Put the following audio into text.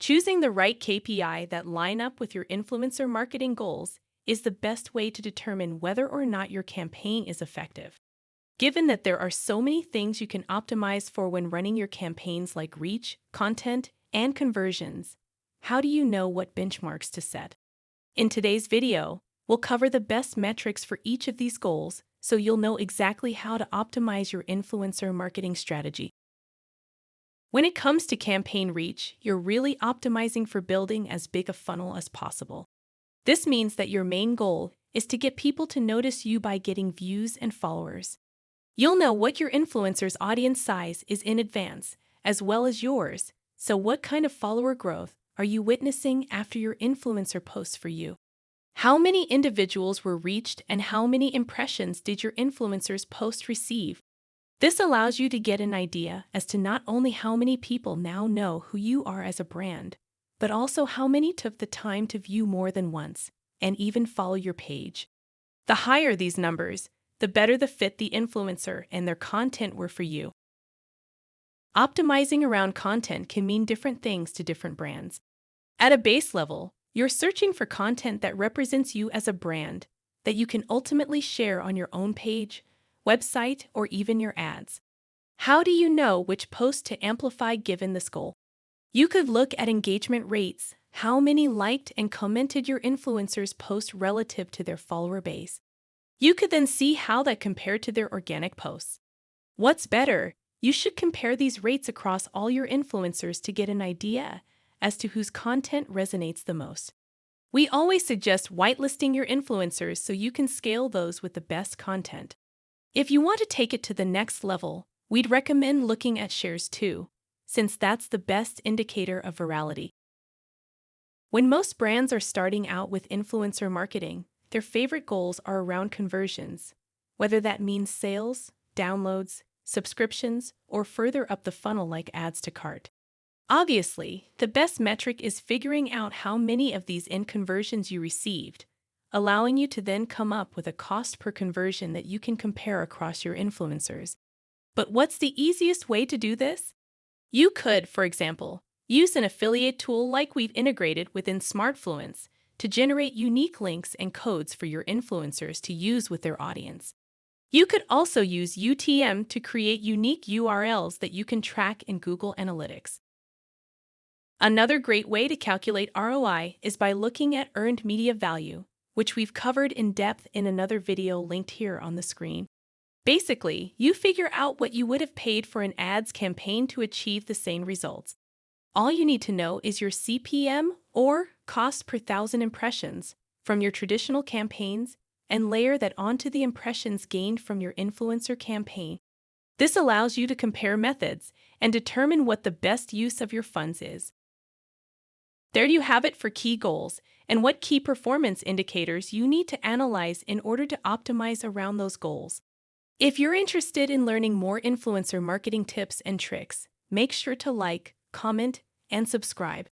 Choosing the right KPI that line up with your influencer marketing goals is the best way to determine whether or not your campaign is effective. Given that there are so many things you can optimize for when running your campaigns like reach, content, and conversions, how do you know what benchmarks to set? In today's video, we'll cover the best metrics for each of these goals so you'll know exactly how to optimize your influencer marketing strategy. When it comes to campaign reach, you're really optimizing for building as big a funnel as possible. This means that your main goal is to get people to notice you by getting views and followers. You'll know what your influencer's audience size is in advance, as well as yours, so what kind of follower growth are you witnessing after your influencer posts for you? How many individuals were reached and how many impressions did your influencer's post receive? This allows you to get an idea as to not only how many people now know who you are as a brand, but also how many took the time to view more than once and even follow your page. The higher these numbers, the better the fit the influencer and their content were for you. Optimizing around content can mean different things to different brands. At a base level, you're searching for content that represents you as a brand that you can ultimately share on your own page, website, or even your ads. How do you know which post to amplify given this goal? You could look at engagement rates, how many liked and commented your influencer's post relative to their follower base. You could then see how that compared to their organic posts. What's better, you should compare these rates across all your influencers to get an idea as to whose content resonates the most. We always suggest whitelisting your influencers so you can scale those with the best content. If you want to take it to the next level, we'd recommend looking at shares too, since that's the best indicator of virality. When most brands are starting out with influencer marketing, their favorite goals are around conversions, whether that means sales, downloads, subscriptions, or further up the funnel like ads to cart. Obviously, the best metric is figuring out how many of these in conversions you received, allowing you to then come up with a cost per conversion that you can compare across your influencers. But what's the easiest way to do this? You could, for example, use an affiliate tool like we've integrated within Smartfluence to generate unique links and codes for your influencers to use with their audience. You could also use UTM to create unique URLs that you can track in Google Analytics. Another great way to calculate ROI is by looking at earned media value, which we've covered in depth in another video linked here on the screen. Basically, you figure out what you would have paid for an ads campaign to achieve the same results. All you need to know is your CPM, or cost per thousand impressions, from your traditional campaigns and layer that onto the impressions gained from your influencer campaign. This allows you to compare methods and determine what the best use of your funds is. There you have it for key goals and what key performance indicators you need to analyze in order to optimize around those goals. If you're interested in learning more influencer marketing tips and tricks, make sure to like, comment, and subscribe.